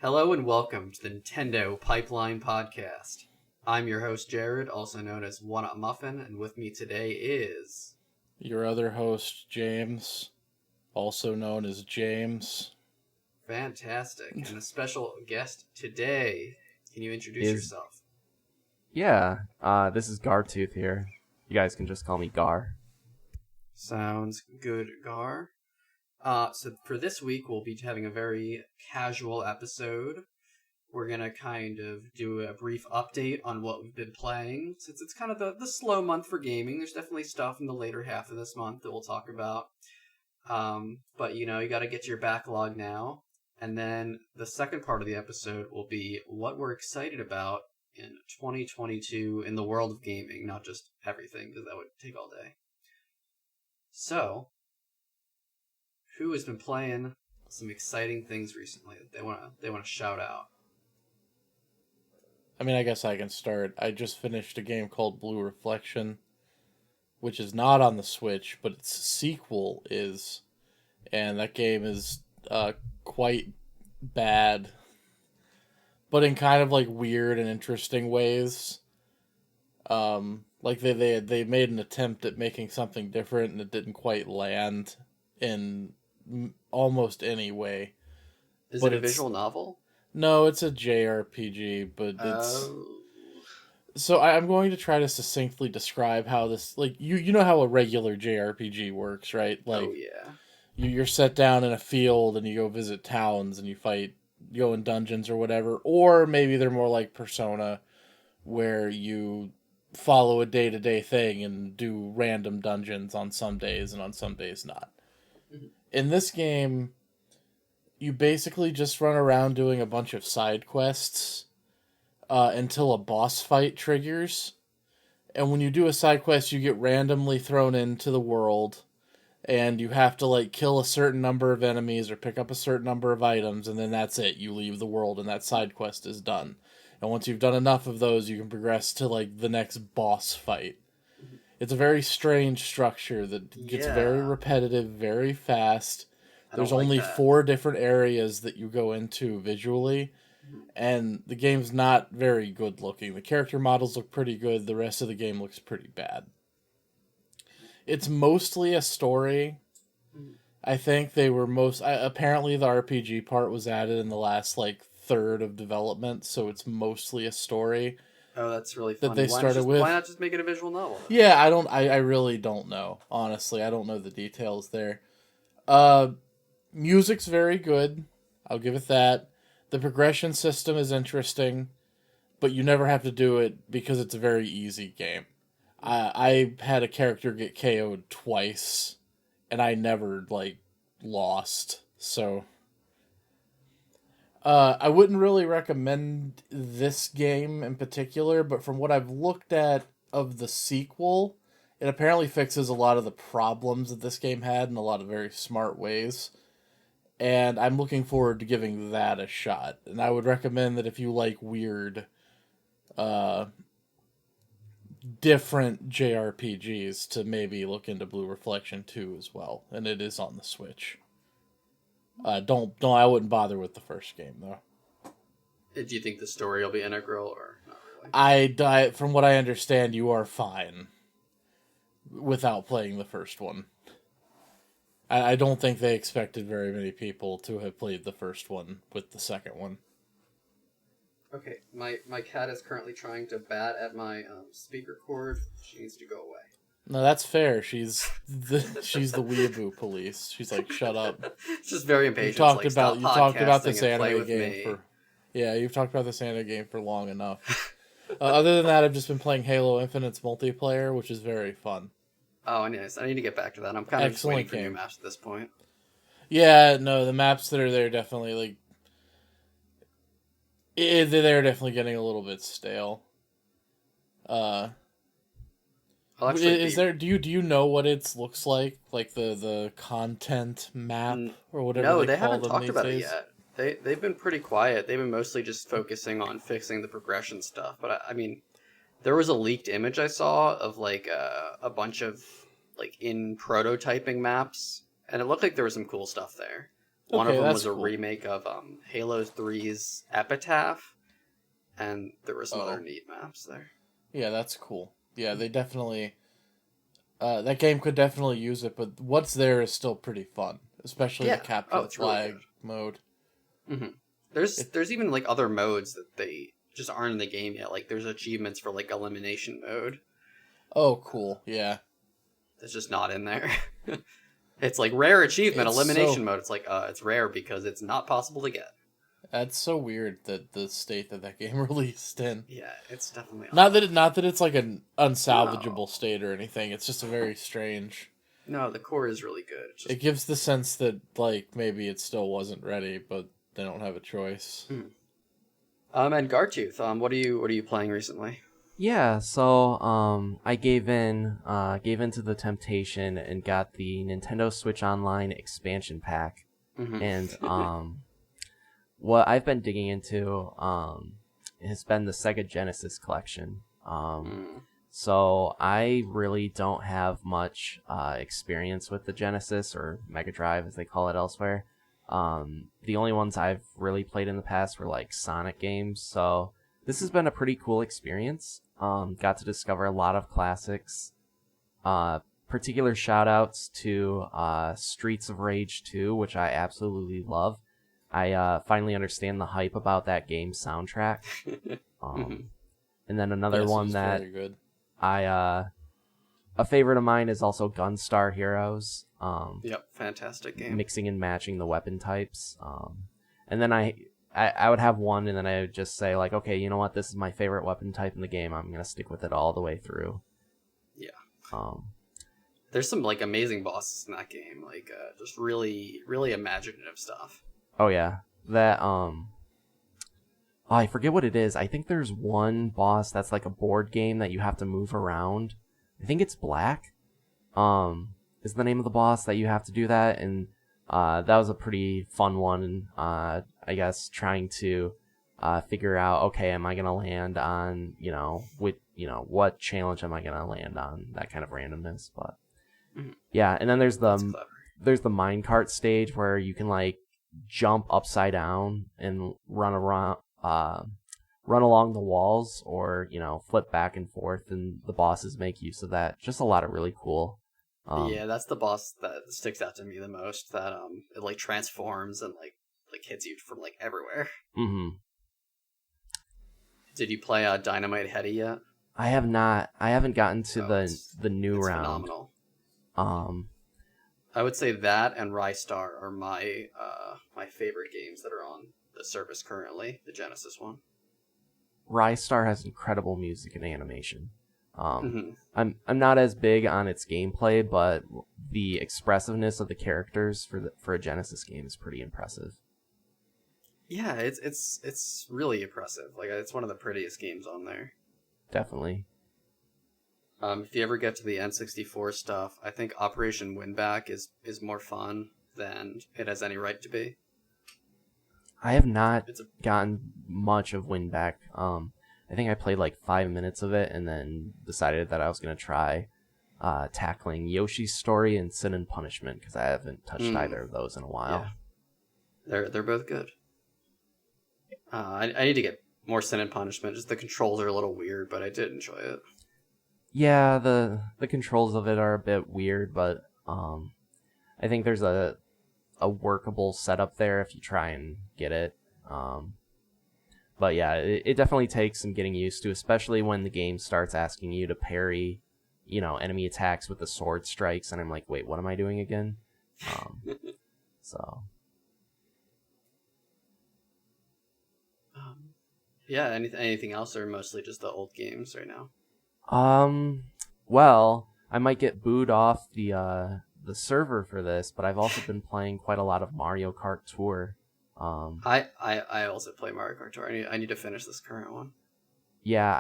Hello and welcome to the Nintendo Pipeline Podcast. I'm your host, Jared, also known as One Up Muffin, and with me today is... Your other host, James, also known as James. Fantastic. And a special guest today. Can you introduce yourself? Yeah, this is Gartooth here. You guys can just call me Gar. Sounds good, Gar. So for this week, we'll be having a very casual episode. We're going to kind of do a brief update on what we've been playing. Since it's kind of the slow month for gaming, there's definitely stuff in the later half of this month that we'll talk about. But, you got to get to your backlog now. And then the second part of the episode will be what we're excited about in 2022 in the world of gaming, not just everything, because that would take all day. So... who has been playing some exciting things recently that they want to shout out? I mean, I guess I can start. I just finished a game called Blue Reflection, which is not on the Switch, but its sequel is, and that game is quite bad, but in kind of like weird and interesting ways. Like they made an attempt at making something different, and it didn't quite land in almost any way. Is it a visual novel? No, it's a JRPG, but it's... So I'm going to try to succinctly describe how this... Like, you know how a regular JRPG works, right? Like, oh, yeah. You're set down in a field, and you go visit towns, and you go in dungeons or whatever. Or maybe they're more like Persona, where you follow a day-to-day thing and do random dungeons on some days, and on some days not. In this game, you basically just run around doing a bunch of side quests until a boss fight triggers. And when you do a side quest, you get randomly thrown into the world, and you have to kill a certain number of enemies or pick up a certain number of items, and then that's it. You leave the world, and that side quest is done. And once you've done enough of those, you can progress to the next boss fight. It's a very strange structure that gets very repetitive, very fast. There's only 4 different areas that you go into visually, and the game's not very good looking. The character models look pretty good, the rest of the game looks pretty bad. It's mostly a story. I think they were apparently the RPG part was added in the last third of development, so it's mostly a story. Oh, that's really funny. That they started with. Why not just make it a visual novel? Yeah, I really don't know. Honestly, I don't know the details there. Music's very good. I'll give it that. The progression system is interesting, but you never have to do it because it's a very easy game. I had a character get KO'd twice, and I never lost. So I wouldn't really recommend this game in particular, but from what I've looked at of the sequel, it apparently fixes a lot of the problems that this game had in a lot of very smart ways. And I'm looking forward to giving that a shot. And I would recommend that if you like weird, different JRPGs, to maybe look into Blue Reflection 2 as well. And it is on the Switch. I wouldn't bother with the first game, though. Do you think the story will be integral, or not really? From what I understand, you are fine without playing the first one. I don't think they expected very many people to have played the first one with the second one. Okay, my cat is currently trying to bat at my speaker cord. She needs to go away. No, that's fair. She's the weeaboo police. She's like, shut up. It's just very impatient. You talked about this anime game you've talked about this anime game for long enough. Other than that, I've just been playing Halo Infinite's multiplayer, which is very fun. Oh, nice. I need to get back to that. I'm kind of just waiting for new maps at this point. Yeah, no, the maps that are there definitely they're definitely getting a little bit stale. Do you know what it looks like the content map or whatever? No, they haven't talked about it yet. They've been pretty quiet. They've been mostly just focusing on fixing the progression stuff. But I mean, there was a leaked image I saw of a bunch of in prototyping maps, and it looked like there was some cool stuff there. One of Okay, them that's was a cool. remake of Halo 3's Epitaph, and there were some Oh. other neat maps there. Yeah, that's cool. Yeah, they definitely. That game could definitely use it, but what's there is still pretty fun, especially the Yeah. capture Oh, the it's really flag good. mode. hmm It, There's even like other modes that they just aren't in the game yet. Like there's achievements for like elimination mode oh, cool. Yeah, that's just not in there. It's like rare achievement it's elimination so. mode. It's like it's rare because it's not possible to get. That's so weird that the state that game released in. Yeah, it's definitely Not odd. that it's like an No, unsalvageable state or anything. It's just a very strange. no, the core is really good. It's just It gives the sense that like maybe it still wasn't ready, but they don't have a choice. and Gartooth. What are you playing recently? Yeah, so I gave into the temptation and got the Nintendo Switch Online expansion pack. Mm-hmm. And what I've been digging into has been the Sega Genesis collection. So I really don't have much experience with the Genesis or Mega Drive as they call it elsewhere. The only ones I've really played in the past were like Sonic games. So this has been a pretty cool experience. Got to discover a lot of classics. Particular shout outs to Streets of Rage 2, which I absolutely love. I finally understand the hype about that game's soundtrack. And then another Yes, it one was that very good. a favorite of mine is also Gunstar Heroes. Yep, fantastic game. Mixing and matching the weapon types. And then I would have one, and then I would just say like, okay, you know what? This is my favorite weapon type in the game. I'm gonna stick with it all the way through. Yeah. There's some like amazing bosses in that game, like just really, really imaginative stuff. Oh yeah, that I forget what it is. I think there's one boss that's like a board game that you have to move around. I think it's Black. Is the name of the boss that you have to do that, and that was a pretty fun one. I guess trying to figure out, okay, am I gonna land on what challenge am I gonna land on? That kind of randomness, but yeah. And then there's That's clever. the minecart stage where you can like jump upside down and run around, run along the walls, or flip back and forth, and the bosses make use of that. Just a lot of really cool. Yeah, that's the boss that sticks out to me the most. That it like transforms and like hits you from like everywhere. Mm-hmm. Did you play Dynamite Heady yet? I have not. I haven't gotten to the new it's round. Phenomenal. Um, I would say that and Rystar are my my favorite games that are on the service currently. The Genesis one. Rystar has incredible music and animation. Mm-hmm. I'm not as big on its gameplay, but the expressiveness of the characters for a Genesis game is pretty impressive. Yeah, it's really impressive. Like it's one of the prettiest games on there. Definitely. If you ever get to the N64 stuff, I think Operation Winback is more fun than it has any right to be. I have not gotten much of Winback. I think I played like 5 minutes of it and then decided that I was going to try tackling Yoshi's Story and Sin and Punishment, because I haven't touched either of those in a while. Yeah. They're both good. I need to get more Sin and Punishment. Just the controls are a little weird, but I did enjoy it. Yeah, the controls of it are a bit weird, but I think there's a workable setup there if you try and get it. But yeah, it definitely takes some getting used to, especially when the game starts asking you to parry, enemy attacks with the sword strikes, and I'm like, wait, what am I doing again? So. Yeah, anything else, or mostly just the old games right now? Well, I might get booed off the server for this, but I've also been playing quite a lot of Mario Kart Tour. I also play Mario Kart Tour. I need to finish this current one. Yeah,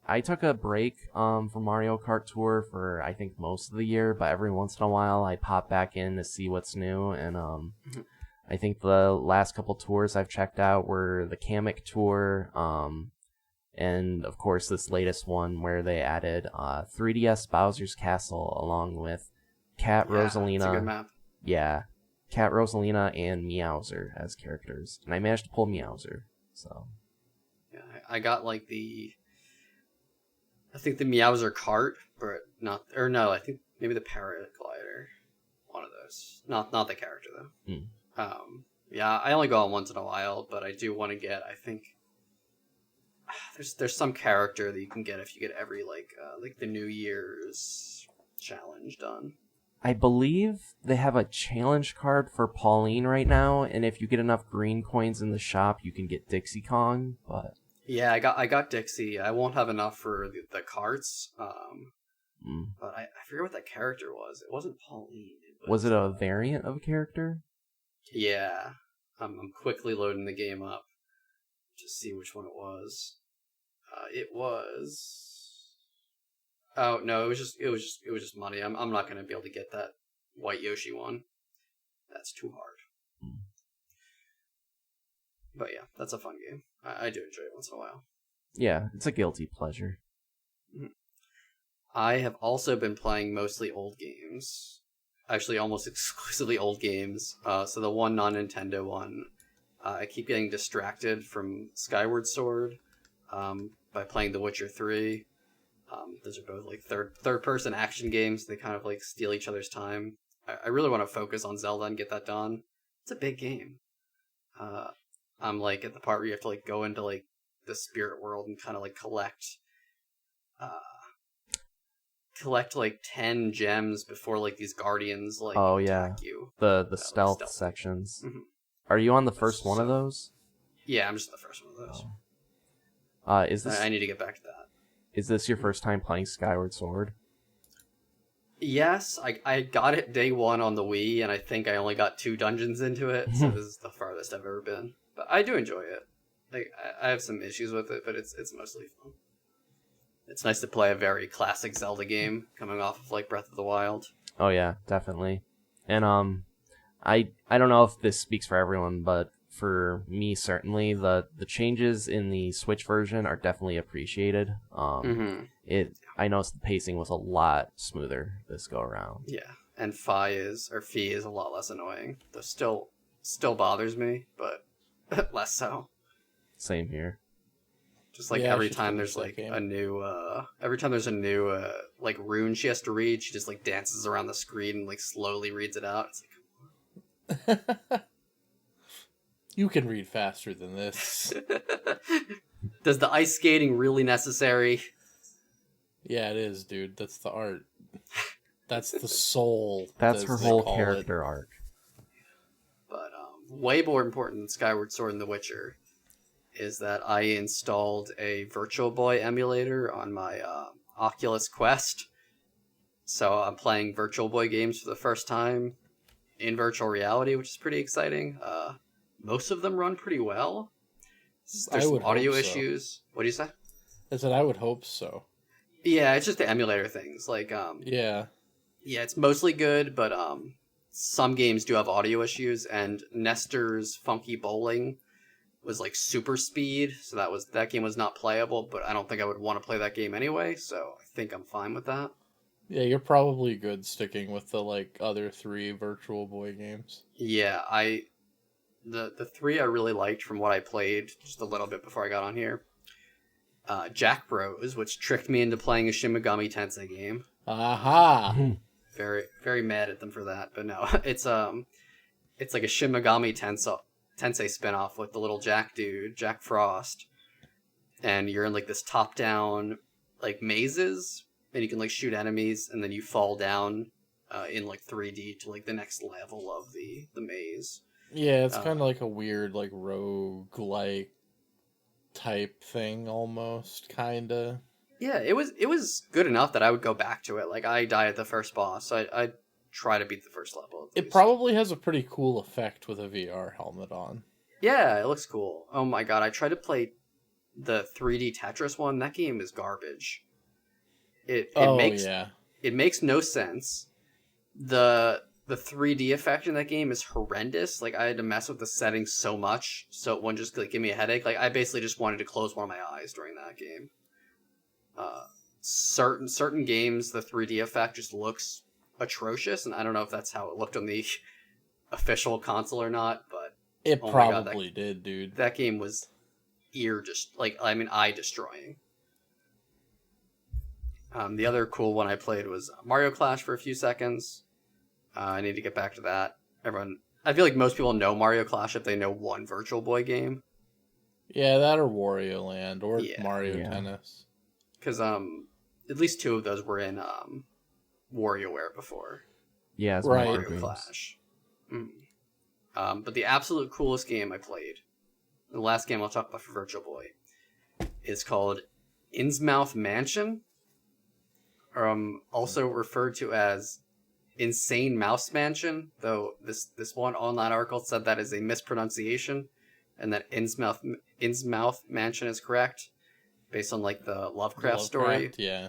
I took a break from Mario Kart Tour for I think most of the year, but every once in a while I pop back in to see what's new, and I think the last couple tours I've checked out were the Kamek Tour, and of course this latest one where they added 3DS Bowser's Castle along with Cat Rosalina. It's a good map. Yeah, Cat Rosalina and Meowser as characters, and I managed to pull Meowser. So Yeah, I got like I think the Meowser cart, but not, or no, I think maybe the paraglider. One of those. Not the character though. Yeah, I only go on once in a while, but I do want to get, I think there's some character that you can get if you get every like the New Year's challenge done. I believe they have a challenge card for Pauline right now, and if you get enough green coins in the shop, you can get Dixie Kong. But yeah, I got Dixie. I won't have enough for the carts. But I forget what that character was. It wasn't Pauline. Was it a variant of a character? Yeah, I'm quickly loading the game up to see which one it was. It was. Oh no! It was just money. I'm not gonna be able to get that white Yoshi one. That's too hard. But yeah, that's a fun game. I do enjoy it once in a while. Yeah, it's a guilty pleasure. I have also been playing mostly old games. Actually, almost exclusively old games. So the one non-Nintendo one, I keep getting distracted from Skyward Sword by playing The Witcher 3. Those are both like third-person action games. They kind of like steal each other's time. I really want to focus on Zelda and get that done. It's a big game. I'm like at the part where you have to like go into like the spirit world and kind of like collect like 10 gems before like these guardians like attack you. The stealth sections. Mm-hmm. Are you on the first one of those? Yeah, I'm just the first one of those. Is this? I need to get back to that. Is this your first time playing Skyward Sword? Yes, I got it day one on the Wii, and I think I only got 2 dungeons into it, so this is the farthest I've ever been. But I do enjoy it. Like I have some issues with it, but it's mostly fun. It's nice to play a very classic Zelda game coming off of like Breath of the Wild. Oh yeah, definitely. And I don't know if this speaks for everyone, but for me certainly the changes in the Switch version are definitely appreciated. I noticed the pacing was a lot smoother this go around. Yeah, and Fi is a lot less annoying. Though still bothers me, but less so. Same here. Just like every time there's like a new like rune she has to read, she just like dances around the screen and like slowly reads it out. It's like, you can read faster than this. Does the ice skating really necessary? Yeah, it is, dude. That's the art. That's the soul. That's her whole character arc. But way more important than Skyward Sword and The Witcher is that I installed a Virtual Boy emulator on my Oculus Quest. So I'm playing Virtual Boy games for the first time in virtual reality, which is pretty exciting. Most of them run pretty well. There's some audio issues. What do you say? I said I would hope so. Yeah, it's just the emulator things. Like, yeah, it's mostly good, but some games do have audio issues, and Nestor's Funky Bowling was like super speed, so that game was not playable, but I don't think I would want to play that game anyway, so I think I'm fine with that. Yeah, you're probably good sticking with the like other 3 Virtual Boy games. Yeah, the 3 I really liked from what I played just a little bit before I got on here. Jack Bros, which tricked me into playing a Shin Megami Tensei game. Aha! Very, very mad at them for that, but no, it's like a Shin Megami Tensei spinoff with the little Jack dude, Jack Frost, and you're in like this top-down like mazes, and you can like shoot enemies, and then you fall down in like 3D to like the next level of the maze. Yeah, it's kind of like a weird like roguelike type thing almost, kinda. Yeah, it was good enough that I would go back to it. Like I died at the first boss, so I'd try to beat the first level. It probably has a pretty cool effect with a VR helmet on. Yeah, it looks cool. Oh my god, I tried to play the 3D Tetris one. That game is garbage. It makes no sense. The 3D effect in that game is horrendous. Like I had to mess with the settings so much, so it wouldn't just like give me a headache. Like I basically just wanted to close one of my eyes during that game. Certain games, the 3D effect just looks atrocious, and I don't know if that's how it looked on the official console or not, but It oh my God, probably did, dude. that game was eye destroying. The other cool one I played was Mario Clash for a few seconds. I need to get back to that. I feel like most people know Mario Clash if they know one Virtual Boy game. Yeah, that or Wario Land or Yeah. Mario Tennis. Because at least 2 of those were in WarioWare before. Yeah, it's Right. Mario Clash. But the absolute coolest game I played, the last game I'll talk about for Virtual Boy, is called Innsmouth Mansion, also referred to as Insane Mouse Mansion, though this one online article said that is a mispronunciation, and that Innsmouth Mansion is correct, based on like the Lovecraft story. Yeah.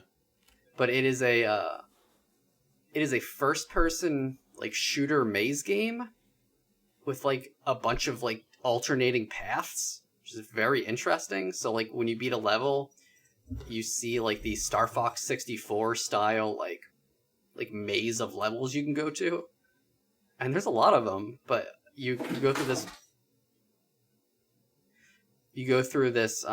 But it is a first person like shooter maze game with like a bunch of like alternating paths, which is very interesting. So like when you beat a level, you see like the Star Fox 64 style like maze of levels you can go to, and there's a lot of them. But you go through this. You go through this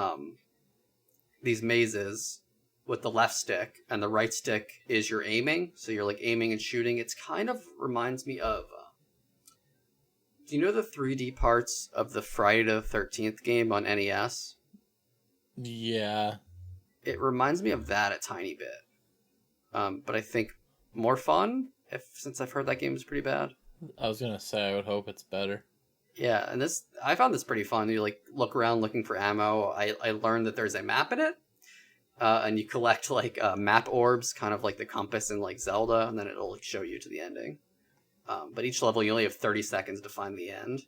these mazes with the left stick, and the right stick is your aiming. So you're like aiming and shooting. It's kind of reminds me of. Do you know the 3D parts of the Friday the 13th game on NES? Yeah. It reminds me of that a tiny bit. But I think more fun, since I've heard that game is pretty bad. I was gonna say, I would hope it's better. Yeah, and I found this pretty fun. You like look around looking for ammo. I learned that there's a map in it, and you collect like map orbs, kind of like the compass in like Zelda, and then it'll like, show you to the ending. But each level you only have 30 seconds to find the end,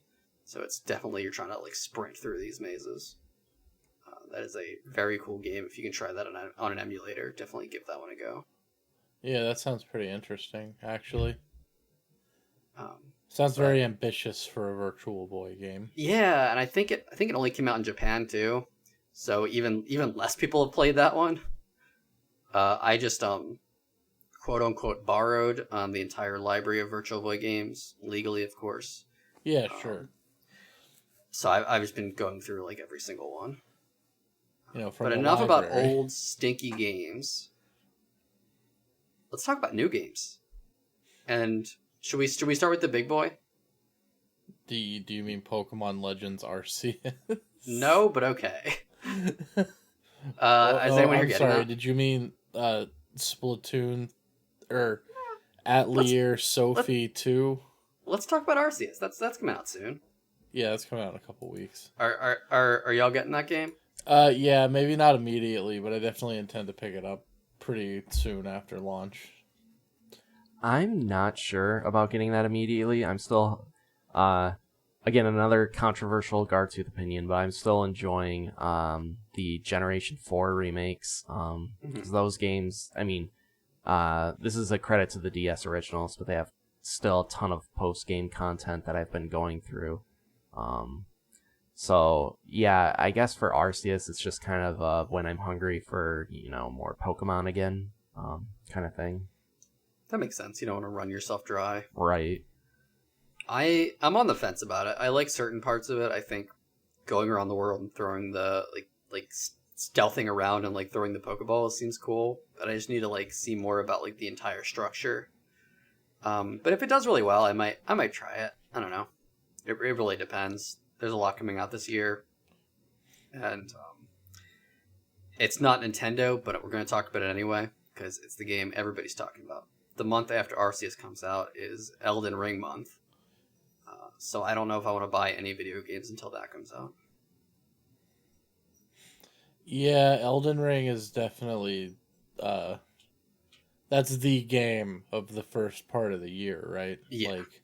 so it's definitely you're trying to like sprint through these mazes. That is a very cool game. If you can try that on an emulator, definitely give that one a go. Yeah, that sounds pretty interesting, actually. Sounds very ambitious for a Virtual Boy game. Yeah, and I think it only came out in Japan too, so even less people have played that one. I just quote unquote borrowed the entire library of Virtual Boy games legally, of course. Yeah, sure. So I've just been going through like every single one. From but the enough library. about old stinky games. Let's talk about new games. And should we start with the big boy? Do you mean Pokemon Legends Arceus? No, but okay. Is anyone here I'm getting sorry. that? Did you mean Splatoon or Atelier Sophie 2? Let's talk about Arceus. That's coming out soon. Yeah, that's coming out in a couple weeks. Are y'all getting that game? Yeah, maybe not immediately, but I definitely intend to pick it up pretty soon after launch. I'm not sure about getting that immediately. I'm still, again, another controversial Gartooth opinion, but I'm still enjoying the Generation 4 remakes. Because those games, I mean, this is a credit to the DS originals, but they have still a ton of post-game content that I've been going through. So, yeah, I guess for Arceus, it's just kind of when I'm hungry for, more Pokemon again, kind of thing. That makes sense. You don't want to run yourself dry. Right. I'm on the fence about it. I like certain parts of it. I think going around the world and throwing the like stealthing around and like throwing the Pokeballs seems cool. But I just need to like see more about like the entire structure. But if it does really well, I might try it. I don't know. It really depends. There's a lot coming out this year, and it's not Nintendo, but we're going to talk about it anyway because it's the game everybody's talking about. The month after Arceus comes out is Elden Ring month. So I don't know if I want to buy any video games until that comes out. Yeah, Elden Ring is definitely that's the game of the first part of the year, right? Yeah. Like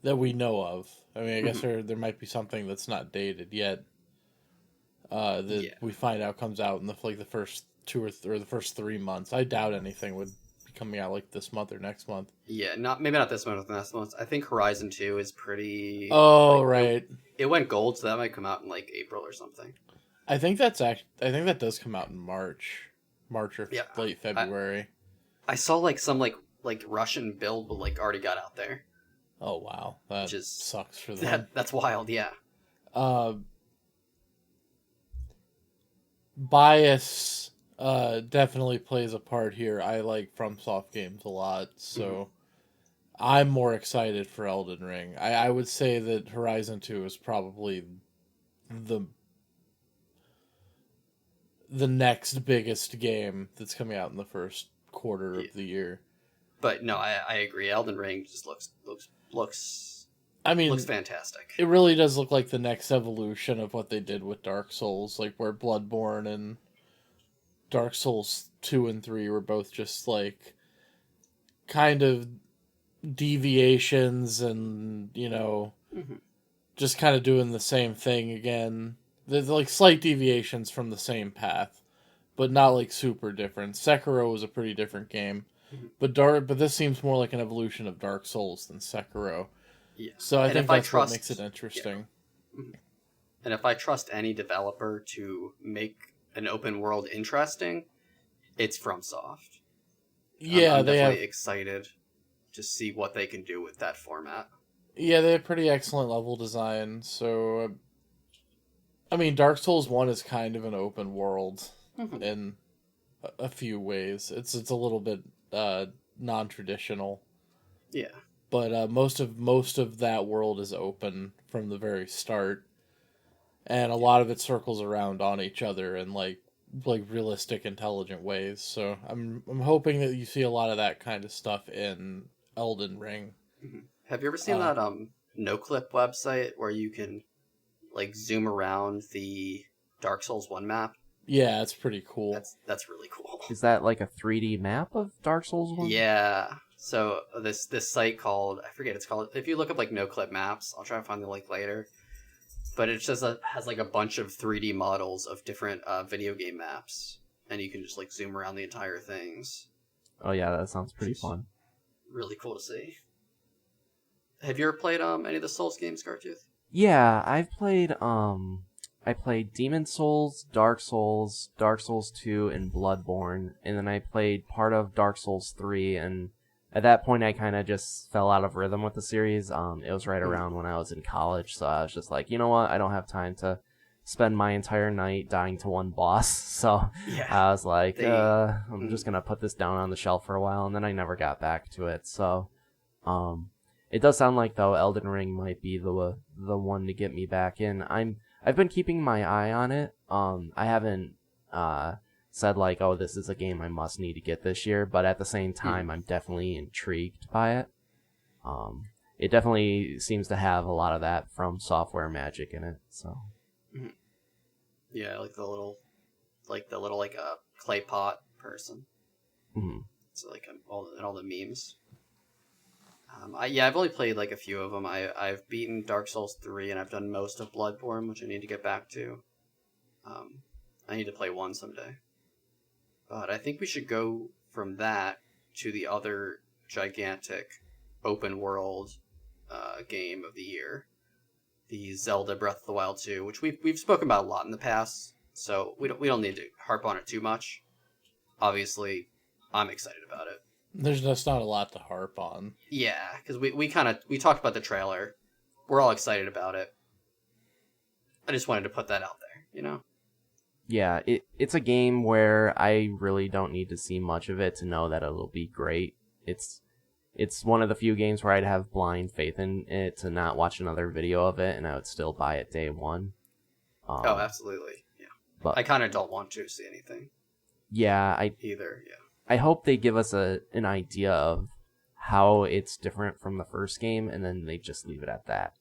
that we know of. I mean, I guess there might be something that's not dated yet. We find out comes out in the first 2 or the first 3 months. I doubt anything would be coming out like this month or next month. Yeah, maybe not this month or next month. I think Horizon 2 is pretty... Oh, right. It went gold, so that might come out in like April or something. I think that does come out in March or late February. I saw like some like Russian build like already got out there. Oh wow, that which is sucks for them. that's wild. Yeah. Bias definitely plays a part here. I like FromSoft games a lot, so I'm more excited for Elden Ring. I would say that Horizon 2 is probably the next biggest game that's coming out in the first quarter of the year. But no, I agree. Elden Ring just looks I mean, looks fantastic. it really does look like the next evolution of what they did with Dark Souls, like where Bloodborne and Dark Souls 2 and 3 were both just like kind of deviations and, just kind of doing the same thing again. There's like slight deviations from the same path, but not like super different. Sekiro was a pretty different game, but this seems more like an evolution of Dark Souls than Sekiro. Yeah. So I think that's what makes it interesting. Yeah. And if I trust any developer to make an open world interesting, it's FromSoft. Yeah, I'm definitely excited to see what they can do with that format. Yeah, they have pretty excellent level design. So, I mean, Dark Souls 1 is kind of an open world in a few ways. It's a little bit non-traditional. Yeah. But most of that world is open from the very start, and a lot of it circles around on each other in like realistic, intelligent ways. So I'm hoping that you see a lot of that kind of stuff in Elden Ring. Have you ever seen that NoClip website where you can like zoom around the Dark Souls 1 map? Yeah, it's pretty cool. That's really cool. Is that like a 3D map of Dark Souls 1? Yeah. So this site called, I forget it's called, if you look up like NoClip maps, I'll try to find the link later. But it just has like a bunch of 3D models of different video game maps, and you can just like zoom around the entire things. Oh yeah, that sounds pretty fun. Really cool to see. Have you ever played any of the Souls games, Gartooth? Yeah, I've played I played Demon Souls, Dark Souls 2, and Bloodborne, and then I played part of Dark Souls 3, and at that point I kind of just fell out of rhythm with the series. It was right around when I was in college, so I was just like, you know what, I don't have time to spend my entire night dying to one boss, so yeah, I was like, I'm just gonna put this down on the shelf for a while, and then I never got back to it, so it does sound like, though, Elden Ring might be the one to get me back in. I've been keeping my eye on it. I haven't said like, oh, this is a game I must need to get this year, but at the same time, I'm definitely intrigued by it. It definitely seems to have a lot of that from software magic in it. So, yeah, like the little clay pot person. So like all the memes. I've only played like a few of them. I've beaten Dark Souls 3 and I've done most of Bloodborne, which I need to get back to. I need to play 1 someday. But I think we should go from that to the other gigantic open world game of the year, the Zelda Breath of the Wild 2, which we've spoken about a lot in the past, so we don't need to harp on it too much. Obviously, I'm excited about it. There's just not a lot to harp on. Yeah, because we talked about the trailer. We're all excited about it. I just wanted to put that out there, you know? Yeah, it's a game where I really don't need to see much of it to know that it'll be great. It's one of the few games where I'd have blind faith in it to not watch another video of it, and I would still buy it day one. Oh, absolutely, yeah. But I kind of don't want to see anything. Yeah, either, yeah. I hope they give us an idea of how it's different from the first game, and then they just leave it at that.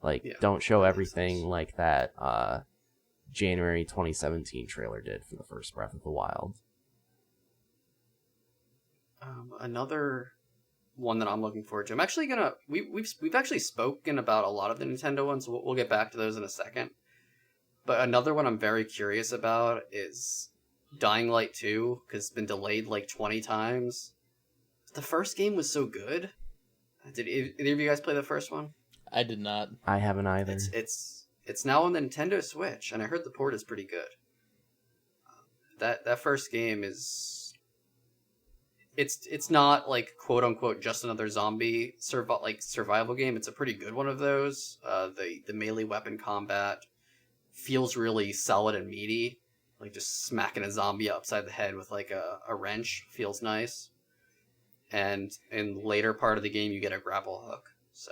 Like, don't show everything like that January 2017 trailer did for the first Breath of the Wild. Another one that I'm looking forward to. I'm actually gonna we've actually spoken about a lot of the Nintendo ones. So we'll get back to those in a second. But another one I'm very curious about is Dying Light 2, because it's been delayed like 20 times. The first game was so good. Did either of you guys play the first one? I did not. I haven't either. It's now on the Nintendo Switch, and I heard the port is pretty good. That first game is it's not like quote unquote just another zombie survival game. It's a pretty good one of those. The melee weapon combat feels really solid and meaty. Like just smacking a zombie upside the head with like a wrench feels nice. And in the later part of the game, you get a grapple hook. So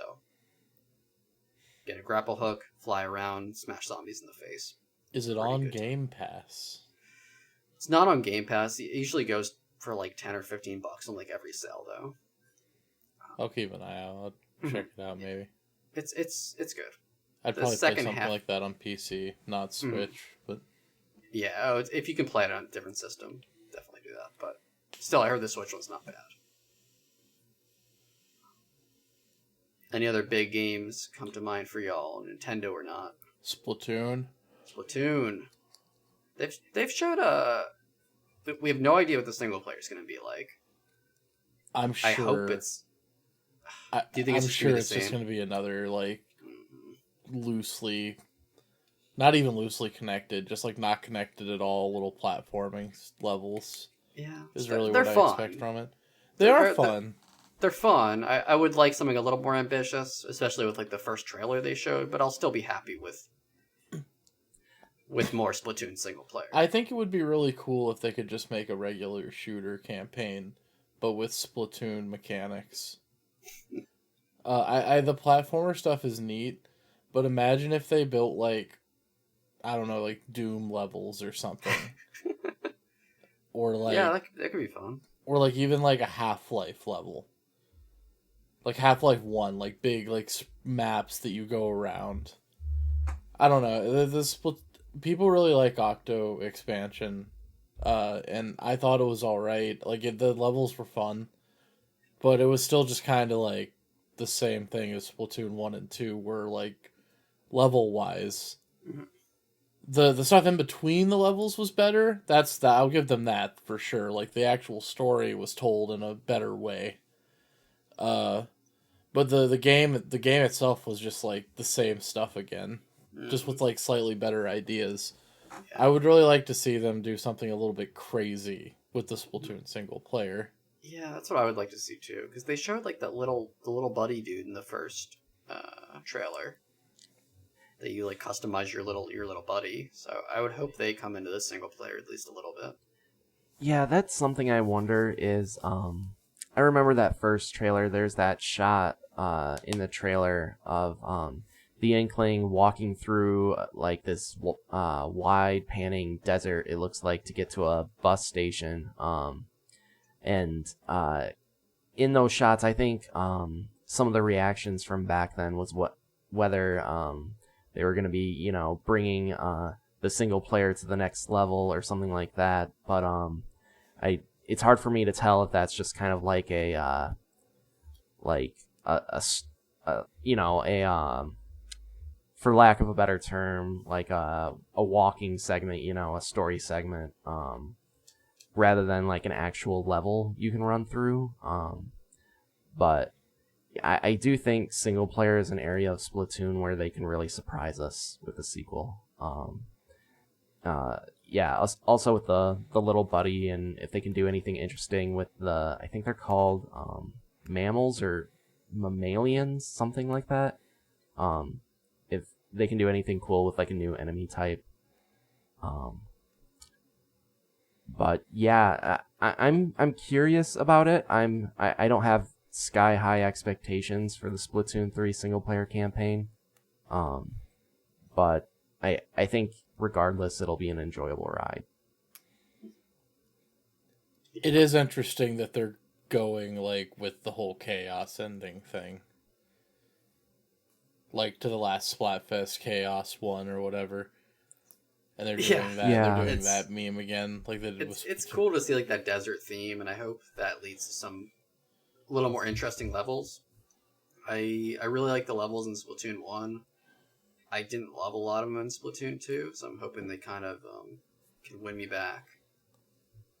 get a grapple hook, fly around, smash zombies in the face. Is it Pretty on good. Game Pass? It's not on Game Pass. It usually goes for like $10 or $15 on like every sale though. I'll keep an eye out. I'll check it out maybe. It's good. I'd The probably play second something half- like that on PC, not Switch, but Yeah, if you can play it on a different system, definitely do that. But still, I heard the Switch one's not bad. Any other big games come to mind for y'all, Nintendo or not? Splatoon. Splatoon. They've showed a. We have no idea what the single player is going to be like. I'm sure. I hope it's. Do you think I'm it's sure the it's just same? going to be another like loosely, not even loosely connected, just like not connected at all. Little platforming levels Yeah, is really they're what I fun. expect from it. They are They're- fun. They're fun. I would like something a little more ambitious, especially with like the first trailer they showed. But I'll still be happy with more Splatoon single player. I think it would be really cool if they could just make a regular shooter campaign, but with Splatoon mechanics. The platformer stuff is neat, but imagine if they built like, I don't know, like Doom levels or something, or like Yeah, that could be fun. or like even like a Half-Life level, like Half-Life 1, like big like maps that you go around. I don't know. People really like Octo expansion, and I thought it was all right. Like the levels were fun, but it was still just kind of like the same thing as Splatoon 1 and 2 were like level wise. Mhm. The stuff in between the levels was better. I'll give them that for sure. Like the actual story was told in a better way. But the game itself was just like the same stuff again, just with like slightly better ideas. Yeah. I would really like to see them do something a little bit crazy with the Splatoon single player. Yeah, that's what I would like to see too. Because they showed like the little buddy dude in the first trailer. That you like customize your little buddy. So I would hope they come into this single player at least a little bit. Yeah, that's something I wonder is, I remember that first trailer, there's that shot, in the trailer of, the Inkling walking through, like, this, wide panning desert, it looks like, to get to a bus station, and, in those shots, I think, some of the reactions from back then was whether, they were going to be, bringing, the single player to the next level or something like that, but, it's hard for me to tell if that's just kind of like for lack of a better term, like a walking segment, a story segment, rather than like an actual level you can run through. But I do think single player is an area of Splatoon where they can really surprise us with the sequel. Yeah, also with the little buddy, and if they can do anything interesting with I think they're called mammals or mammalians, something like that. If they can do anything cool with like a new enemy type. But yeah, I'm curious about it. I don't have sky high expectations for the Splatoon 3 single player campaign. But I think regardless, it'll be an enjoyable ride. It is interesting that they're going like with the whole chaos ending thing, like to the last Splatfest Chaos one or whatever, and they're doing that. Yeah. They're doing It's- that meme again, like they did with It's Splatoon. cool to see like that desert theme, and I hope that leads to some little more interesting levels. I really like the levels in Splatoon 1. I didn't love a lot of them in Splatoon 2, so I'm hoping they kind of can win me back.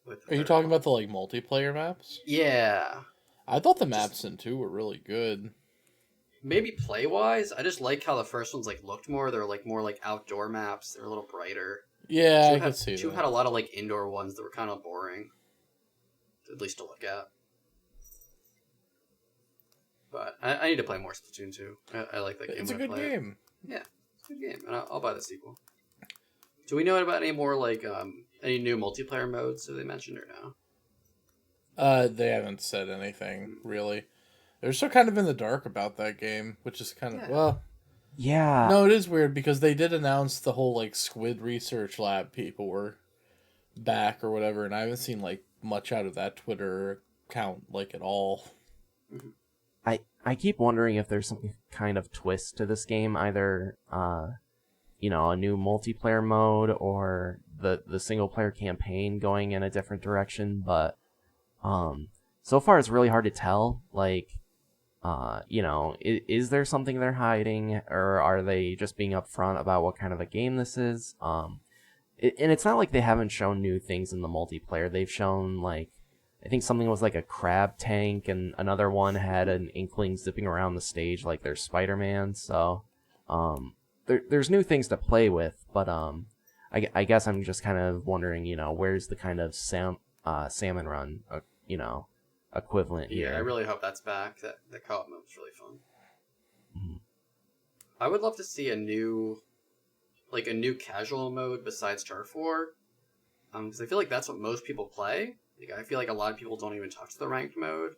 With the Are you third talking one. about the like multiplayer maps? Yeah. I thought the maps in 2 were really good. Maybe play-wise, I just like how the first ones like looked more. They're like more like outdoor maps. They're a little brighter. Yeah, I Two could see Two that. had a lot of like indoor ones that were kind of boring, at least to look at. But I need to play more Splatoon 2. I like that game. It's a good game. Yeah, it's a good game, and I'll buy the sequel. Do we know about any more like any new multiplayer modes that they mentioned or no? They haven't said anything really. They're still kind of in the dark about that game, which is kind of well. Yeah. No, it is weird because they did announce the whole like Squid Research Lab people were back or whatever, and I haven't seen like much out of that Twitter account like at all. I keep wondering if there's some kind of twist to this game, either a new multiplayer mode or the single player campaign going in a different direction, but so far it's really hard to tell. Like, is there something they're hiding, or are they just being upfront about what kind of a game this is? And it's not like they haven't shown new things in the multiplayer. They've shown, like, I think something was like a crab tank, and another one had an inkling zipping around the stage like there's Spider-Man. So there's new things to play with, but I guess I'm just kind of wondering, where's the kind of Salmon Run, equivalent here. Yeah, I really hope that's back. That the co-op mode was really fun. Mm-hmm. I would love to see a new casual mode besides Turf War, because I feel like that's what most people play. Like, I feel like a lot of people don't even touch the ranked mode,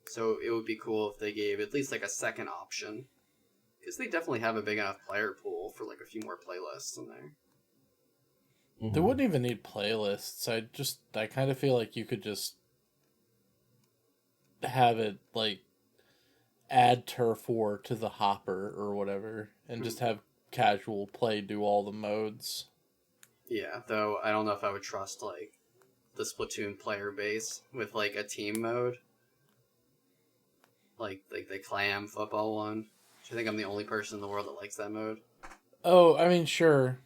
so it would be cool if they gave at least like a second option, because they definitely have a big enough player pool for like a few more playlists in there. They wouldn't even need playlists. I kind of feel like you could just have it like add Turf War to the hopper or whatever, and just have casual play do all the modes. Yeah, though I don't know if I would trust like the Splatoon player base with like a team mode, like the clam football one. I think I'm the only person in the world that likes that mode. Oh, I mean, sure.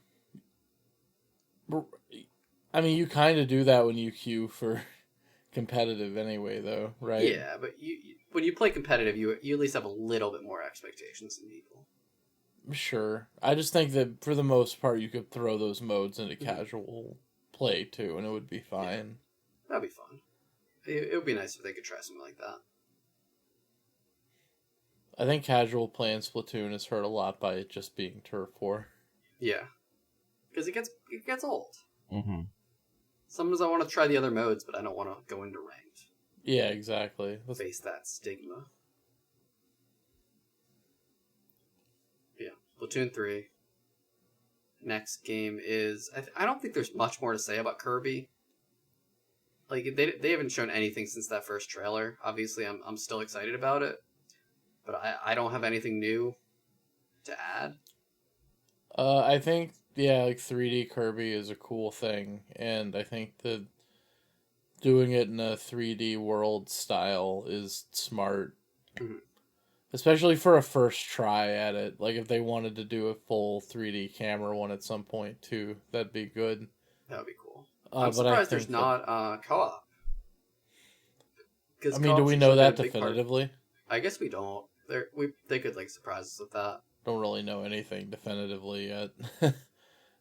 I mean, you kind of do that when you queue for competitive anyway, though, right? Yeah, but when you play competitive, you at least have a little bit more expectations than people. Sure. I just think that for the most part, you could throw those modes into casual play too, and it would be fine. Yeah, that'd be fun. It would be nice if they could try something like that. I think casual play in Splatoon is hurt a lot by it just being Turf War. Yeah, because it gets old. Mm-hmm. Sometimes I want to try the other modes, but I don't want to go into ranked. Yeah, exactly. Face that stigma. Yeah, Splatoon 3. Next game is... I don't think there's much more to say about Kirby. Like, they haven't shown anything since that first trailer. Obviously, I'm still excited about it. But I don't have anything new to add. I think, yeah, like 3D Kirby is a cool thing. And I think that doing it in a 3D world style is smart. Mm-hmm. Especially for a first try at it. Like, if they wanted to do a full 3D camera one at some point, too, that'd be good. That would be cool. I'm surprised there's not co-op. I mean, do we know that definitively? I guess we don't. They could, like, surprise us with that. Don't really know anything definitively yet.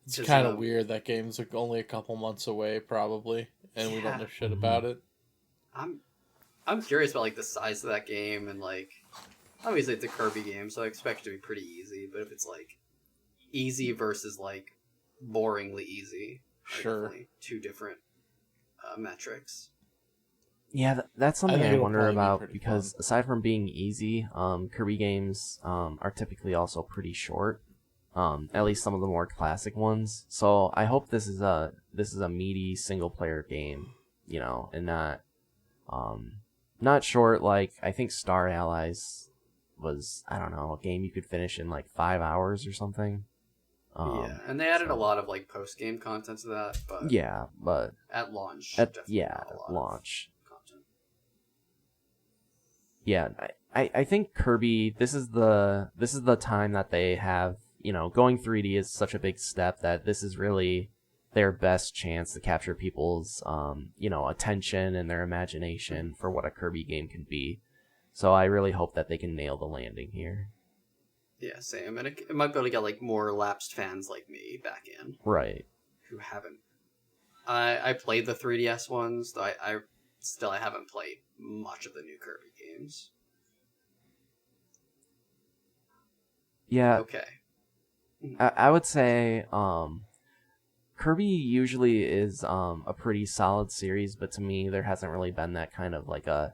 It's kind of weird. That game's only a couple months away, probably, and we don't know shit about it. I'm curious about, like, the size of that game, and, like... Obviously, it's a Kirby game, so I expect it to be pretty easy. But if it's like easy versus like boringly easy, sure, two different metrics. Yeah, that's something I wonder about because aside from being easy, Kirby games are typically also pretty short. At least some of the more classic ones. So I hope this is a meaty single player game, and not short. Like I think Star Allies was, I don't know, a game you could finish in like 5 hours or something. Yeah, and they added a lot of like post game content to that. But yeah, but at launch, at launch content. Yeah, I think Kirby. This is the time that they have. Going 3D is such a big step that this is really their best chance to capture people's attention and their imagination for what a Kirby game can be. So I really hope that they can nail the landing here. Yeah, same. And it might be able to get like more lapsed fans like me back in. Right. Who haven't. I played the 3DS ones, though I haven't played much of the new Kirby games. Yeah, Okay. I would say Kirby usually is a pretty solid series, but to me, there hasn't really been that kind of like a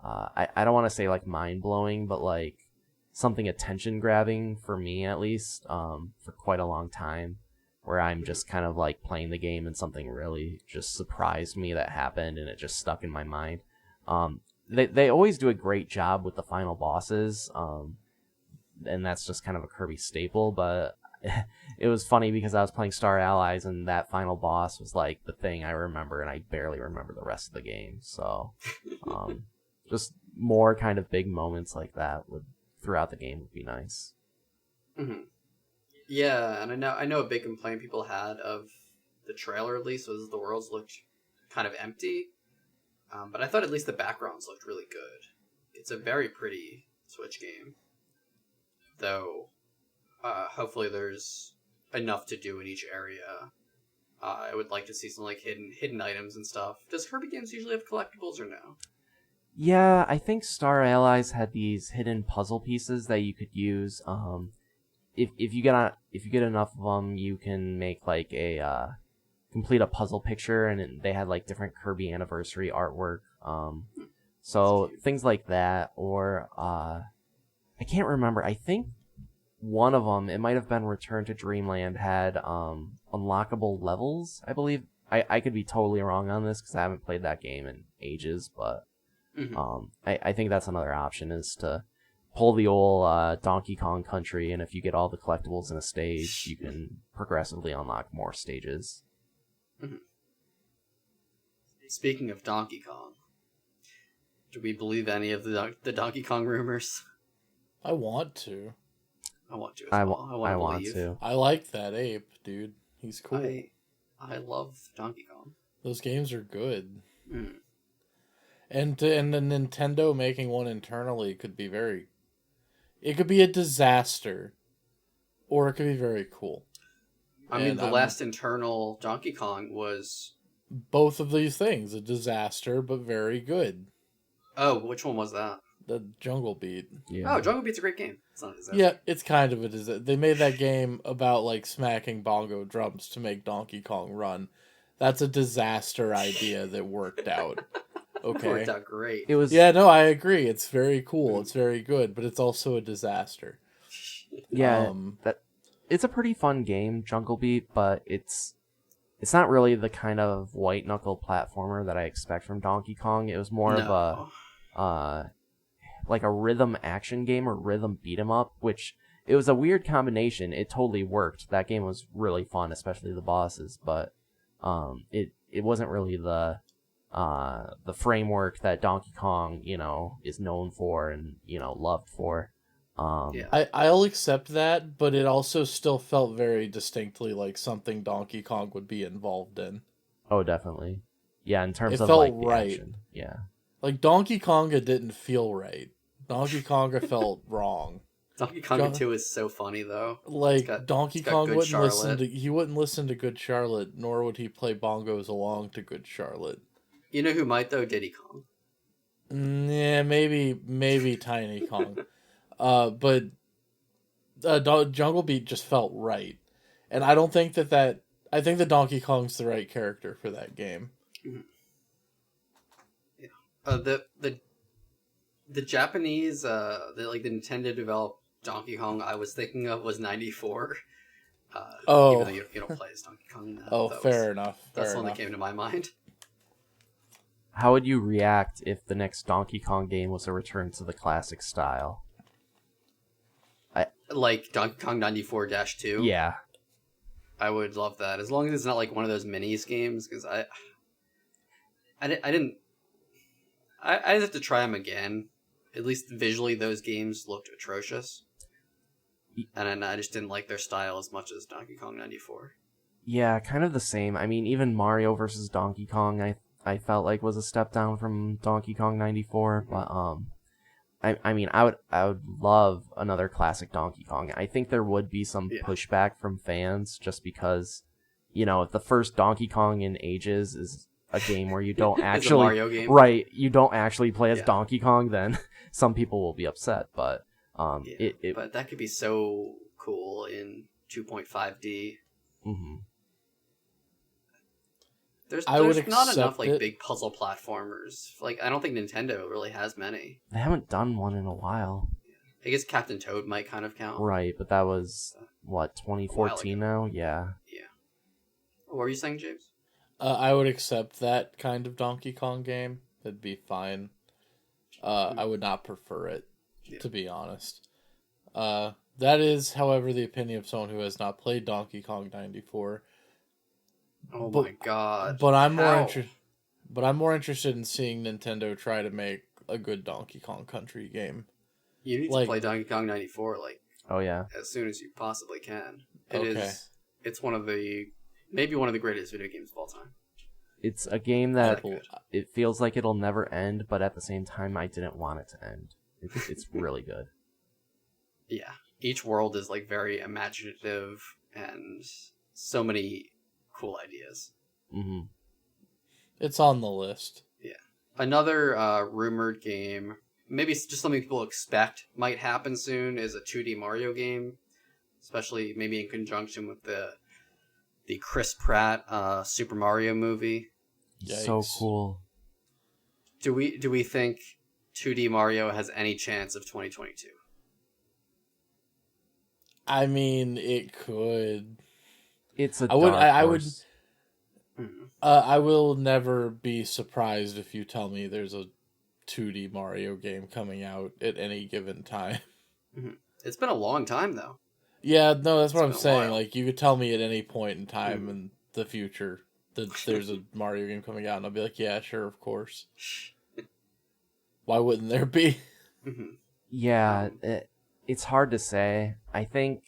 I don't want to say like mind blowing, but like something attention grabbing for me at least for quite a long time, where I'm just kind of like playing the game and something really just surprised me that happened and it just stuck in my mind. They always do a great job with the final bosses, and that's just kind of a Kirby staple, but it was funny because I was playing Star Allies and that final boss was like the thing I remember, and I barely remember the rest of the game. So just more kind of big moments like that throughout the game would be nice. Mm-hmm. Yeah, and I know a big complaint people had of the trailer at least was the worlds looked kind of empty, but I thought at least the backgrounds looked really good. It's a very pretty Switch game, though. Hopefully there's enough to do in each area. I would like to see some like hidden items and stuff. Does Kirby games usually have collectibles or no? Yeah, I think Star Allies had these hidden puzzle pieces that you could use. If you get enough of them, you can make like a complete a puzzle picture, and they had like different Kirby anniversary artwork. So things like that, or I can't remember. I think one of them, it might have been Return to Dreamland, had unlockable levels, I believe. I could be totally wrong on this because I haven't played that game in ages, but I think that's another option, is to pull the old Donkey Kong Country, and if you get all the collectibles in a stage, you can progressively unlock more stages. Mm-hmm. Speaking of Donkey Kong, do we believe any of the Donkey Kong rumors? I want to. I want to as well. I want to. I like that ape, dude. He's cool. I love Donkey Kong. Those games are good. Mm. And the Nintendo making one internally could be it could be a disaster, or it could be very cool. I mean, the last internal Donkey Kong was both of these things, a disaster but very good. Oh, which one was that? The Jungle Beat. Yeah. Oh, Jungle Beat's a great game. It's not a disaster. Yeah, it's kind of a disaster. They made that game about like smacking bongo drums to make Donkey Kong run. That's a disaster idea that worked out. Okay. It worked out great. It was. Yeah, no, I agree. It's very cool. It's very good, but it's also a disaster. Yeah, it's a pretty fun game, Jungle Beat, but it's not really the kind of white knuckle platformer that I expect from Donkey Kong. It was more of a like a rhythm action game or rhythm beat 'em up, which it was a weird combination. It totally worked. That game was really fun, especially the bosses, but it wasn't really the framework that Donkey Kong, is known for and, loved for. I'll accept that, but it also still felt very distinctly like something Donkey Kong would be involved in. Oh, definitely. Yeah, in terms it of felt like the right. action. Yeah. Like Donkey Konga didn't feel right. Donkey Konga felt wrong. Donkey Konga 2 is so funny though. Like Donkey Kong wouldn't Charlotte. listen to Good Charlotte, nor would he play bongos along to Good Charlotte. You know who might though? Diddy Kong. Yeah, maybe Tiny Kong. But Jungle Beat just felt right, and I don't think that. I think that Donkey Kong's the right character for that game. Mm-hmm. Yeah. The Japanese, the Nintendo developed Donkey Kong I was thinking of was 94. Even though you don't play as Donkey Kong. Fair enough. That's the one that came to my mind. How would you react if the next Donkey Kong game was a return to the classic style? Like Donkey Kong 94-2? Yeah. I would love that. As long as it's not like one of those minis games, because I'd have to try them again. At least visually, those games looked atrocious. And I just didn't like their style as much as Donkey Kong 94. Yeah, kind of the same. I mean, even Mario vs. Donkey Kong, I felt like was a step down from Donkey Kong 94. But I mean, I would love another classic Donkey Kong. I think there would be some pushback from fans just because, if the first Donkey Kong in ages is a game where you don't actually Mario game. Right, you don't actually play as Donkey Kong, then some people will be upset. But But that could be so cool in 2.5D. Mm-hmm. There's I would not enough accept like it. big puzzle platformers. Like I don't think Nintendo really has many. They haven't done one in a while. I guess Captain Toad might kind of count. Right, but that was, what, A while 2014 now? Yeah. Yeah. What were you saying, James? I would accept that kind of Donkey Kong game. That'd be fine. I would not prefer it, to be honest. That is, however, the opinion of someone who has not played Donkey Kong 94. Oh my god! But I'm more interested in seeing Nintendo try to make a good Donkey Kong Country game. You need to play Donkey Kong 94 Oh yeah, as soon as you possibly can. Okay. It's maybe one of the greatest video games of all time. it's a game that Good. it feels like it'll never end, but at the same time, I didn't want it to end. It's really good. Yeah, each world is like very imaginative and so many cool ideas. Mm-hmm. It's on the list. Another rumored game, maybe it's just something people expect might happen soon, is a 2D Mario game, especially maybe in conjunction with the Chris Pratt Super Mario movie. So Yikes. cool. Do we think 2D Mario has any chance of 2022? I mean, it could. It's a I would- dark I would- horse. I will never be surprised if you tell me there's a 2D Mario game coming out at any given time. It's been a long time though. Yeah, no, that's what I'm been a saying. while. Like, you could tell me at any point in time in the future that there's a Mario game coming out, and I'll be like, yeah, sure, of course. Why wouldn't there be? Yeah, it's hard to say. I think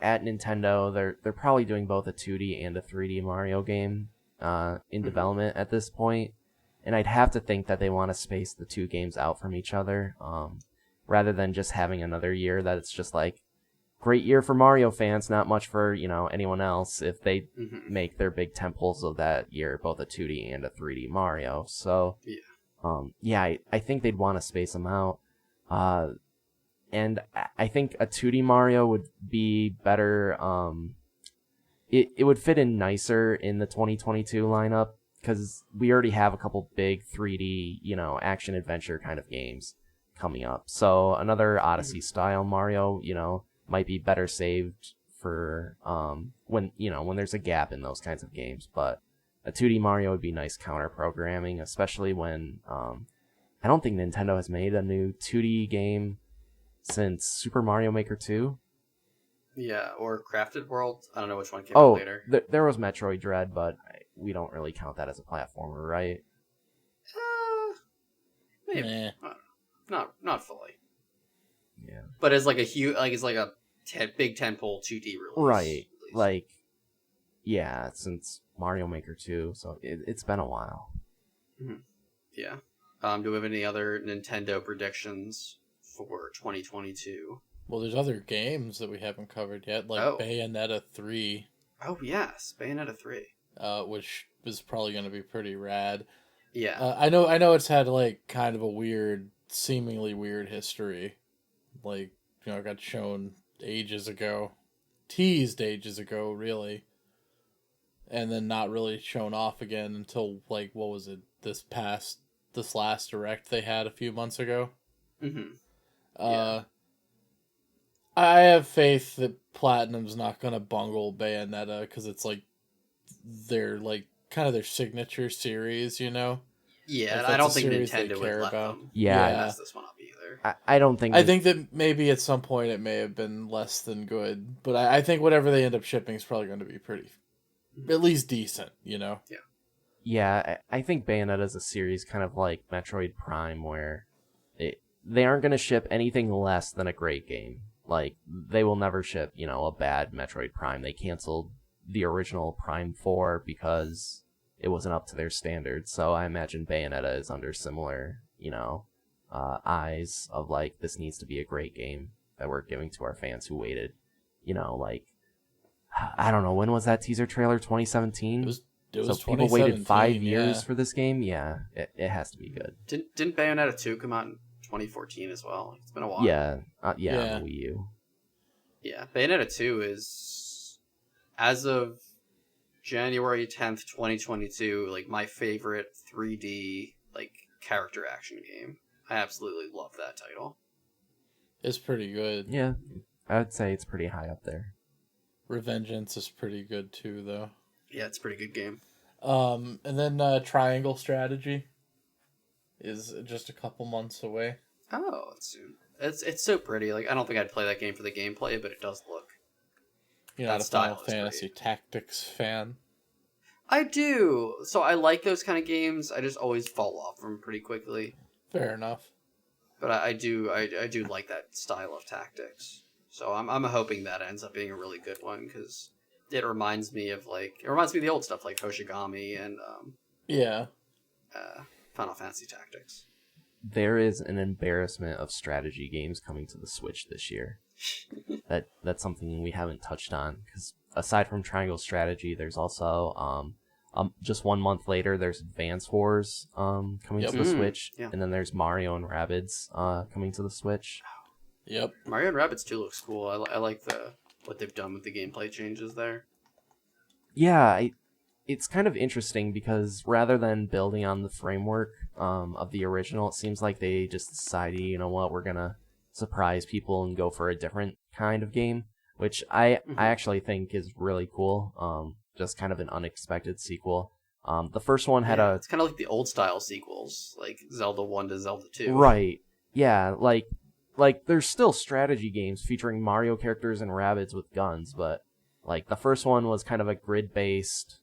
at Nintendo, they're probably doing both a 2D and a 3D Mario game in development at this point, and I'd have to think that they want to space the two games out from each other, rather than just having another year that it's just like great year for Mario fans, not much for anyone else. If they make their big tentpoles of that year both a 2D and a 3D Mario, so I think they'd want to space them out. And I think a 2D Mario would be better. It would fit in nicer in the 2022 lineup because we already have a couple big 3D, action adventure kind of games coming up. So another Odyssey style Mario, might be better saved for when there's a gap in those kinds of games. But a 2D Mario would be nice counter programming, especially when I don't think Nintendo has made a new 2D game since Super Mario Maker 2. Yeah, or Crafted World. I don't know which one came out later. There was Metroid Dread, but we don't really count that as a platformer, right? Maybe. Meh. Not fully. Yeah. But it's like it's like a big tentpole 2D release. Right. Like, yeah, since Mario Maker 2, so it's been a while. Yeah. Do we have any other Nintendo predictions for 2022? Well, there's other games that we haven't covered yet, like Bayonetta 3. Oh, yes, Bayonetta 3. Which is probably going to be pretty rad. Yeah. I know it's had, like, kind of a seemingly weird history. Like, it got shown ages ago. Teased ages ago, really. And then not really shown off again until, like, what was it? This last Direct they had a few months ago. I have faith that Platinum's not gonna bungle Bayonetta because it's like their kind of their signature series, Yeah, If I don't it's a think series they Nintendo care would let about. them mess this one up either. I don't think... I think that maybe at some point it may have been less than good, but I think whatever they end up shipping is probably going to be pretty, at least decent, Yeah, I think Bayonetta's a series kind of like Metroid Prime, where they aren't going to ship anything less than a great game. Like, they will never ship, a bad Metroid Prime. They canceled the original Prime 4 because it wasn't up to their standards. So I imagine Bayonetta is under similar, eyes of, like, this needs to be a great game that we're giving to our fans who waited, I don't know, when was that teaser trailer? 2017? It was so people waited 5 years yeah. for this game? Yeah, it has to be good. Didn't Bayonetta 2 come out in 2014 as well. It's been a while. Yeah, on Yeah. the Wii U. Yeah, Bayonetta 2 is, as of January 10th, 2022, like my favorite 3D like character action game. I absolutely love that title. It's pretty good. Yeah, I would say it's pretty high up there. Revengeance is pretty good too, though. Yeah, it's a pretty good game. And then Triangle Strategy is just a couple months away. Oh, it's soon. It's so pretty. Like, I don't think I'd play that game for the gameplay, but it does look. You're That not a style Final is Fantasy great. Tactics fan. I do. So I like those kind of games. I just always fall off them pretty quickly. Fair enough. But I do like that style of tactics. So I'm hoping that ends up being a really good one because it reminds me of the old stuff like Hoshigami and Yeah. Final Fantasy Tactics. There is an embarrassment of strategy games coming to the Switch this year. That's something we haven't touched on because aside from Triangle Strategy, there's also just 1 month later there's Advance Wars coming to the Switch, yeah. and then there's Mario and Rabbids coming to the Switch. Yep. Mario and Rabbids 2 looks cool. I like what they've done with the gameplay changes there. Yeah, it's kind of interesting because rather than building on the framework of the original, it seems like they just decided, you know what, we're gonna surprise people and go for a different kind of game, which I actually think is really cool. Just kind of an unexpected sequel. The first one had it's kind of like the old style sequels, like Zelda 1 to Zelda 2. Right. Yeah, like there's still strategy games featuring Mario characters and Rabbids with guns, but like the first one was kind of a grid-based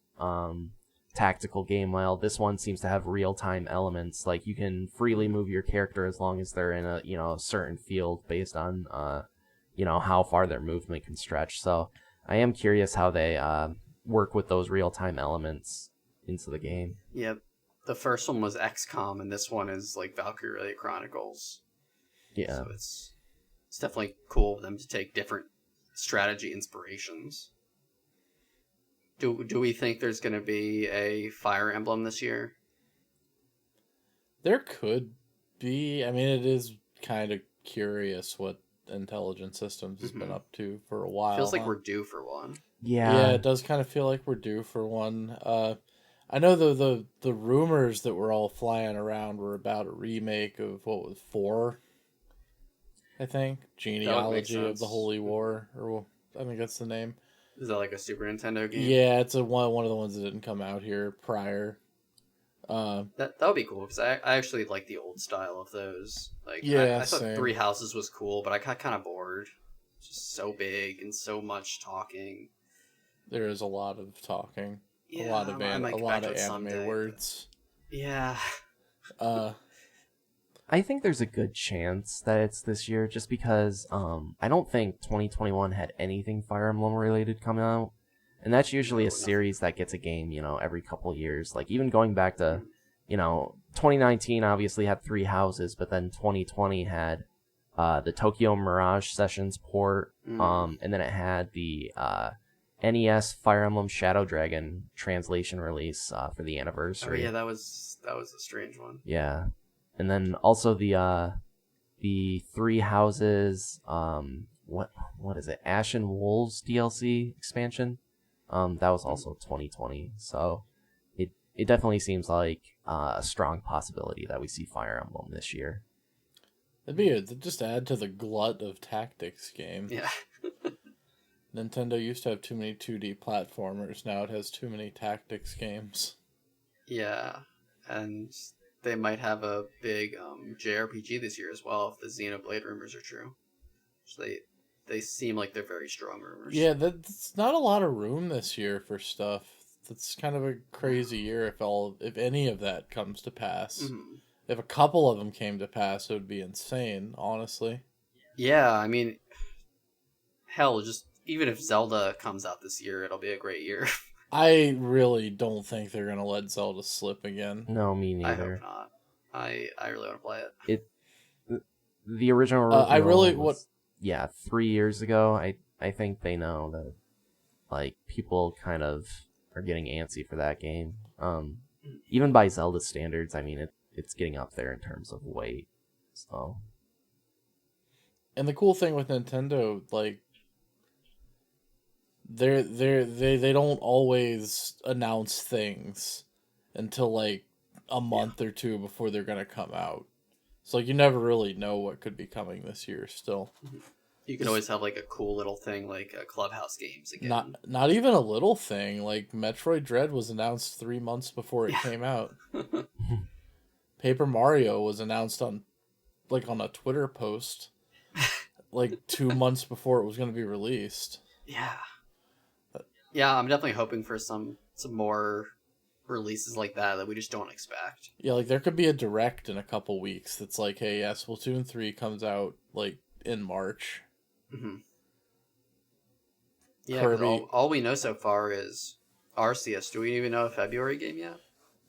tactical game, while this one seems to have real-time elements. Like you can freely move your character as long as they're in a certain field based on how far their movement can stretch. So I am curious how they work with those real-time elements into the game. Yeah, the first one was XCOM, and this one is like Valkyria Chronicles. Yeah. So it's definitely cool for them to take different strategy inspirations. Do we think there's going to be a Fire Emblem this year? There could be. I mean, it is kind of curious what Intelligent Systems has been up to for a while. Feels like we're due for one. Yeah, it does kind of feel like we're due for one. I know the rumors that were all flying around were about a remake of what was 4, I think, Genealogy of the Holy War, or I think that's the name. Is that like a Super Nintendo game? Yeah, it's one of the ones that didn't come out here prior. That would be cool because I actually like the old style of those. Like, yeah, I thought same. Three Houses was cool, but I got kind of bored. It's just so big and so much talking. There is a lot of talking, Yeah, a lot of anime someday, words. Yeah. I think there's a good chance that it's this year just because I don't think 2021 had anything Fire Emblem related coming out. And that's usually a series that gets a game, every couple years. Like even going back to, 2019 obviously had Three Houses, but then 2020 had the Tokyo Mirage Sessions port, and then it had the NES Fire Emblem Shadow Dragon translation release for the anniversary. Oh yeah, that was a strange one. Yeah. And then also the Three Houses, what is it? Ashen Wolves DLC expansion. That was also 2020. So it definitely seems like a strong possibility that we see Fire Emblem this year. It'd just add to the glut of tactics game. Yeah. Nintendo used to have too many 2D platformers. Now it has too many tactics games. Yeah, and they might have a big JRPG this year as well if the Xenoblade rumors are true. So they seem like they're very strong rumors. Yeah, that's not a lot of room this year for stuff. That's kind of a crazy year if any of that comes to pass. Mm-hmm. If a couple of them came to pass, it would be insane, honestly. Yeah, I mean, hell, just even if Zelda comes out this year, it'll be a great year. I really don't think they're going to let Zelda slip again. No, me neither. I hope not. I really want to play it. The original was, 3 years ago. I think they know that like people kind of are getting antsy for that game. Even by Zelda standards, I mean it's getting up there in terms of weight. So, And the cool thing with Nintendo, like, they don't always announce things until like a month or two before they're gonna come out. So like you never really know what could be coming this year still. You can always have like a cool little thing like Clubhouse games again. Not even a little thing. Like Metroid Dread was announced 3 months before it came out. Paper Mario was announced on a Twitter post like 2 months before it was going to be released. Yeah. Yeah, I'm definitely hoping for some more releases like that we just don't expect. Yeah, like there could be a direct in a couple weeks that's like, hey, yeah, Splatoon 3 comes out like in March. Mm-hmm. Yeah, because all we know so far is Arceus. Do we even know a February game yet?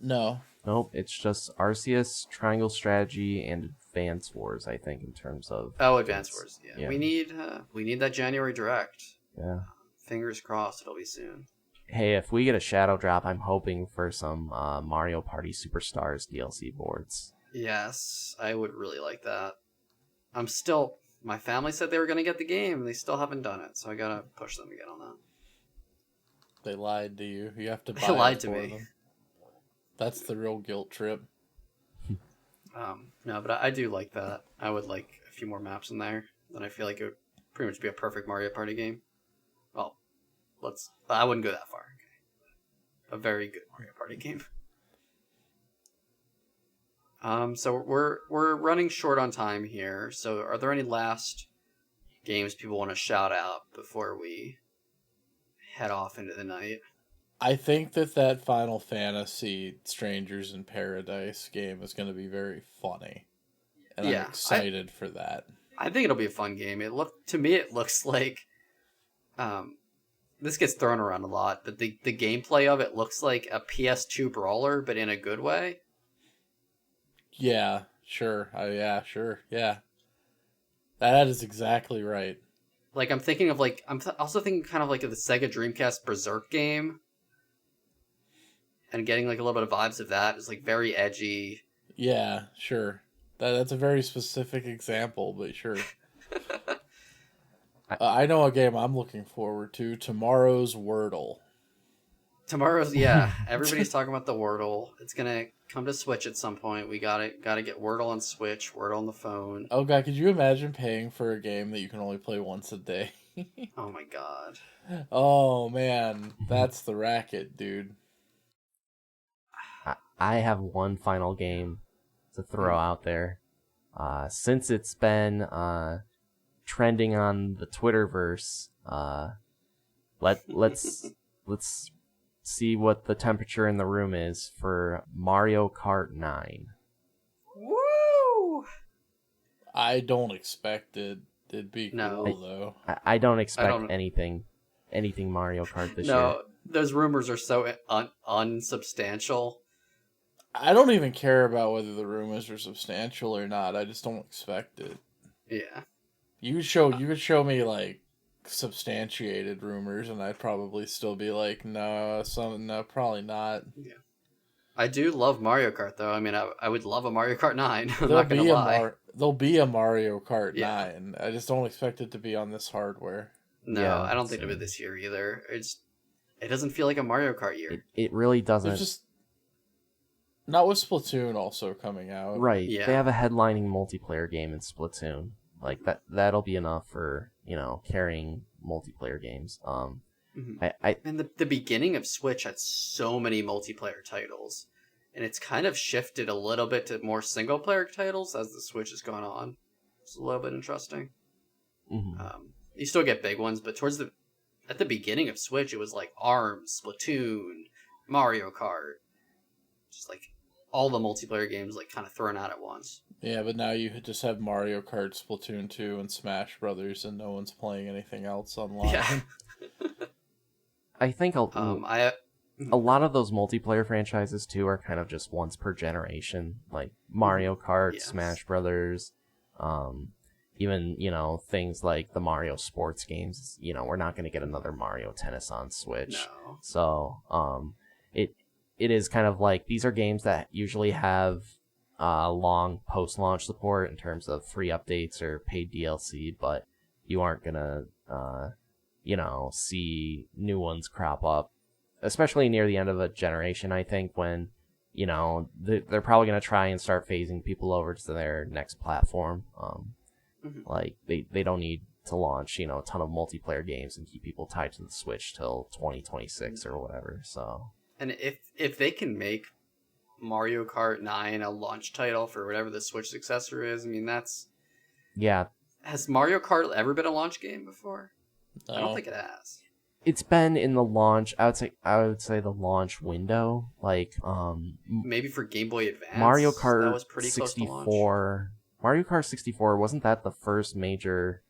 No. Nope, it's just Arceus, Triangle Strategy, and Advance Wars, I think, in terms of... Oh, Advance Wars, yeah. We need that January Direct. Yeah. Fingers crossed it'll be soon. Hey, if we get a Shadow Drop, I'm hoping for some Mario Party Superstars DLC boards. Yes, I would really like that. My family said they were going to get the game, and they still haven't done it, so I gotta push them again on that. They lied to you. You have to buy They lied it to for me. them. That's the real guilt trip. No, but I do like that. I would like a few more maps in there. Then I feel like it would pretty much be a perfect Mario Party game. Well, I wouldn't go that far. Okay. A very good Mario Party game. So we're running short on time here. So are there any last games people want to shout out before we head off into the night? I think that Final Fantasy Strangers in Paradise game is going to be very funny. And I'm excited for that. I think it'll be a fun game. It looks like this gets thrown around a lot, but the gameplay of it looks like a PS2 brawler, but in a good way. Yeah, sure. Yeah. That is exactly right. Like I'm thinking of also thinking kind of like of the Sega Dreamcast Berserk game. And getting like a little bit of vibes of that. It's like very edgy. Yeah, sure. That's a very specific example, but sure. I know a game I'm looking forward to. Tomorrow's Wordle. Everybody's talking about the Wordle. It's gonna come to Switch at some point. We gotta get Wordle on Switch, Wordle on the phone. Oh god, could you imagine paying for a game that you can only play once a day? Oh my god. Oh man, that's the racket, dude. I have one final game to throw out there. Since it's been trending on the Twitterverse, let's see what the temperature in the room is for Mario Kart 9. Woo! I don't expect it. It'd be cool though. I don't expect anything Mario Kart this year. No, those rumors are so unsubstantial. I don't even care about whether the rumors are substantial or not. I just don't expect it. Yeah. You could show me like substantiated rumors, and I'd probably still be like, no, probably not. Yeah. I do love Mario Kart though. I mean, I would love a Mario Kart 9. I'm not gonna lie. There'll be a Mario Kart 9. I just don't expect it to be on this hardware. No, I don't think it'll be this year either. It doesn't feel like a Mario Kart year. It really doesn't. It's just not with Splatoon also coming out. Right. Yeah. They have a headlining multiplayer game in Splatoon. Like that'll be enough for, carrying multiplayer games. And the beginning of Switch had so many multiplayer titles. And it's kind of shifted a little bit to more single player titles as the Switch has gone on. It's a little bit interesting. Mm-hmm. You still get big ones, but at the beginning of Switch, it was like ARMS, Splatoon, Mario Kart. Just like all the multiplayer games like kind of thrown out at once. Yeah, but now you just have Mario Kart, Splatoon 2, and Smash Brothers, and no one's playing anything else online. Yeah. I think a lot of those multiplayer franchises too are kind of just once per generation, like Mario Kart, Smash Brothers, even things like the Mario sports games. We're not going to get another Mario Tennis on Switch, No. So it is kind of like these are games that usually have long post-launch support in terms of free updates or paid DLC, but you aren't gonna, see new ones crop up, especially near the end of a generation. I think when, they're probably gonna try and start phasing people over to their next platform. Like they don't need to launch, a ton of multiplayer games and keep people tied to the Switch till 2026 or whatever. So, and if they can make Mario Kart 9 a launch title for whatever the Switch successor is, I mean, yeah. Has Mario Kart ever been a launch game before? No. I don't think it has. It's been in the launch. I would say the launch window, like maybe for Game Boy Advance. Mario Kart that was pretty 64. close to launch. Mario Kart 64, wasn't that the first major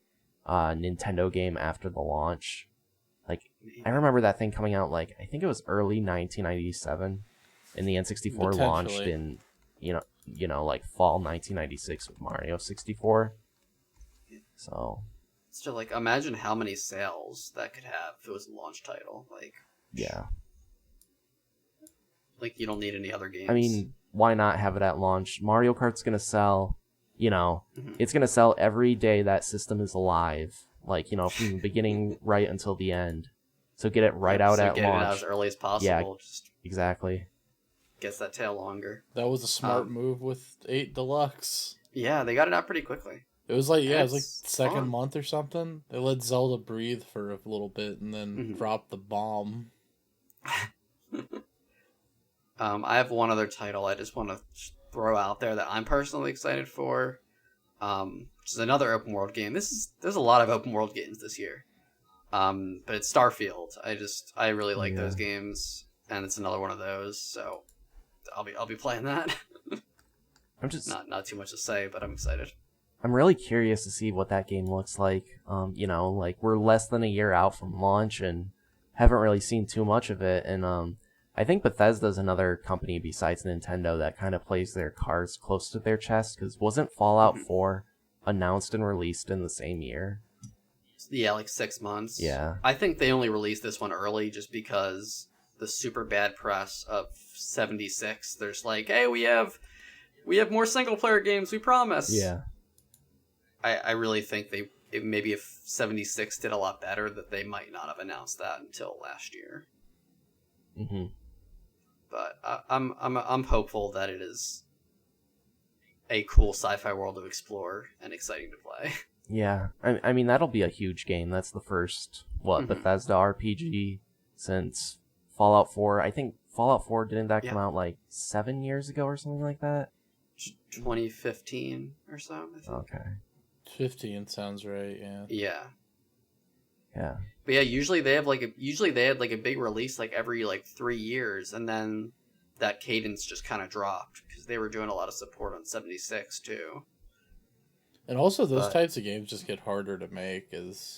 Nintendo game after the launch? Like, I remember that thing coming out, like, I think it was early 1997, and the N64 launched in, like fall 1996 with Mario 64. So like, imagine how many sales that could have if it was a launch title. Like, yeah. Like, you don't need any other games. I mean, why not have it at launch? Mario Kart's gonna sell, it's gonna sell every day that system is alive. Like, from the beginning right until the end. So get it right out at launch. Get it out as early as possible. Yeah, exactly. Gets that tail longer. That was a smart move with 8 Deluxe. Yeah, they got it out pretty quickly. It was like, it was like second month or something. They let Zelda breathe for a little bit and then dropped the bomb. I have one other title I just want to throw out there that I'm personally excited for, which is another open world game. There's a lot of open world games this year, but it's Starfield. I really like those games, and it's another one of those. So I'll be playing that. I'm just not too much to say, but I'm excited. I'm really curious to see what that game looks like. Like we're less than a year out from launch and haven't really seen too much of it. And I think Bethesda's another company besides Nintendo that kind of plays their cards close to their chest, because wasn't Fallout 4 announced and released in the same year? Yeah, like 6 months. Yeah. I think they only released this one early just because the super bad press of 76, there's like, hey, we have more single player games, we promise. Yeah. I really think maybe if 76 did a lot better, that they might not have announced that until last year. Mm-hmm. But I'm hopeful that it is a cool sci-fi world to explore and exciting to play. Yeah, I mean that'll be a huge game. That's the first Bethesda RPG since Fallout 4. I think Fallout 4 didn't that come out like 7 years ago or something like that? 2015 or so, I think. Okay. 15 sounds right, yeah. Yeah. Yeah. But yeah, usually they had like a big release like every 3 years, and then that cadence just kind of dropped because they were doing a lot of support on 76 too. And also those types of games just get harder to make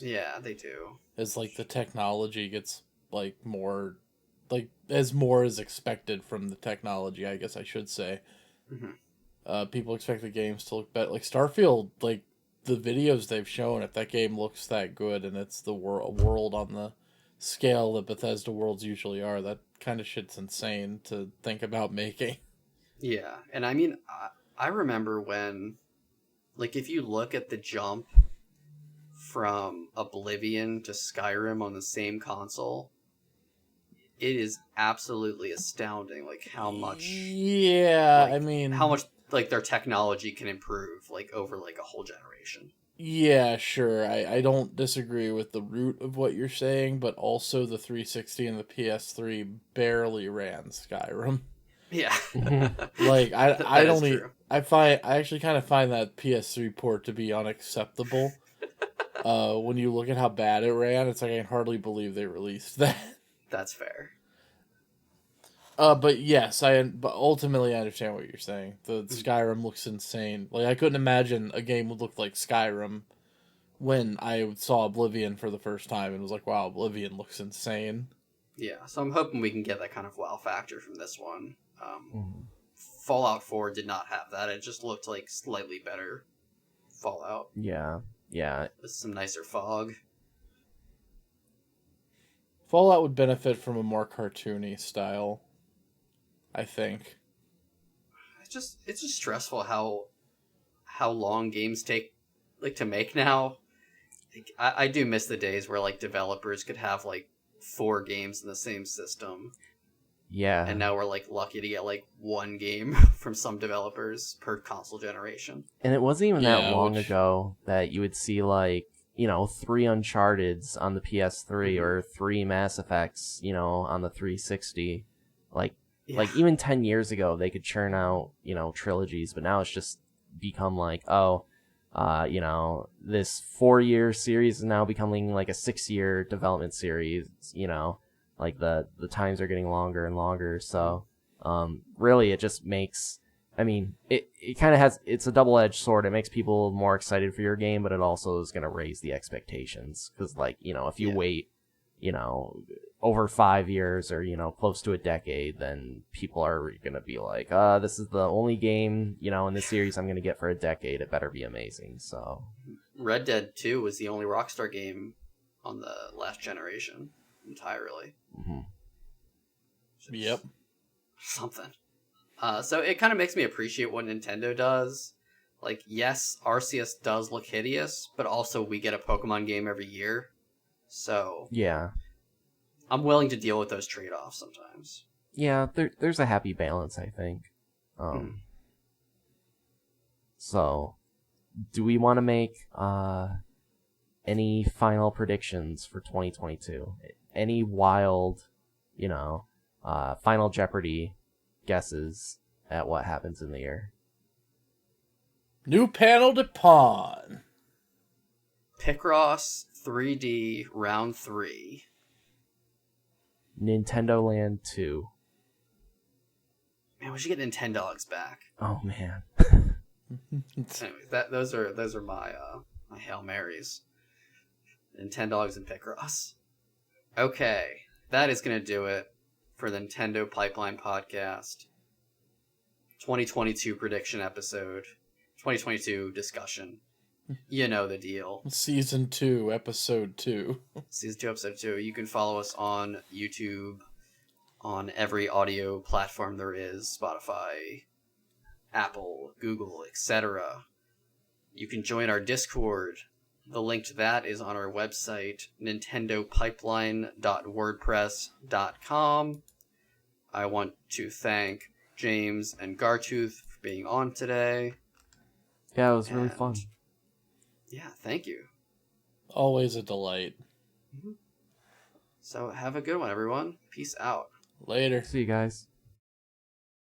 yeah, they do. As like the technology gets like more as more is expected from the technology, I guess I should say. Mm-hmm. People expect the games to look better. Like Starfield, like the videos they've shown, if that game looks that good and it's the world on the scale that Bethesda worlds usually are, that kind of shit's insane to think about making. Yeah, and I mean, I remember when, like, if you look at the jump from Oblivion to Skyrim on the same console, it is absolutely astounding, like, how much... Yeah, I mean... How much, like, their technology can improve, like, over, like, a whole generation. Yeah, sure. I don't disagree with the root of what you're saying, but also the 360 and the PS3 barely ran Skyrim. Yeah. Like, I actually kind of find that PS3 port to be unacceptable. When you look at how bad it ran, it's like I can hardly believe they released that. That's fair. But yes, but ultimately I understand what you're saying. The Skyrim looks insane. Like, I couldn't imagine a game would look like Skyrim when I saw Oblivion for the first time and was like, wow, Oblivion looks insane. Yeah, so I'm hoping we can get that kind of wow factor from this one. Fallout 4 did not have that. It just looked like slightly better Fallout. Yeah. With some nicer fog. Fallout would benefit from a more cartoony style, I think. just stressful how long games take like to make now. Like, I do miss the days where like developers could have like 4 games in the same system. Yeah. And now we're like lucky to get like 1 game from some developers per console generation. And it wasn't even that long which- ago that you would see like, 3 Uncharted's on the PS3 or 3 Mass Effects, on the 360. Like even 10 years ago they could churn out, trilogies, but now it's just become like, this 4-year series is now becoming like a 6-year development series, like the times are getting longer and longer. So, really it just makes, it kind of has, it's a double-edged sword. It makes people more excited for your game, but it also is going to raise the expectations. Cause like, if you wait, over 5 years or, close to a decade, then people are going to be like, this is the only game, in this series I'm going to get for a decade. It better be amazing. So Red Dead 2 was the only Rockstar game on the last generation entirely. mm-hmm. Yep. Something. So it kind of makes me appreciate what Nintendo does. Like, yes, Arceus does look hideous, but also we get a Pokemon game every year. So Yeah. I'm willing to deal with those trade-offs sometimes. Yeah, there's a happy balance, I think. So, do we want to make any final predictions for 2022? Any wild, Final Jeopardy guesses at what happens in the year? New panel to pawn. Picross 3D Round 3. Nintendo Land 2. Man, we should get Nintendogs back. Oh man. Anyways, those are my my Hail Marys. Nintendogs and Picross. Okay, that is gonna do it for the Nintendo Pipeline Podcast 2022 prediction episode, 2022 discussion. You know the deal. Season 2, Episode 2. Season 2, Episode 2. You can follow us on YouTube, on every audio platform there is, Spotify, Apple, Google, etc. You can join our Discord. The link to that is on our website, nintendopipeline.wordpress.com. I want to thank James and Gartooth for being on today. Yeah, it was really fun. Yeah, thank you. Always a delight. So have a good one, everyone. Peace out. Later. See you guys.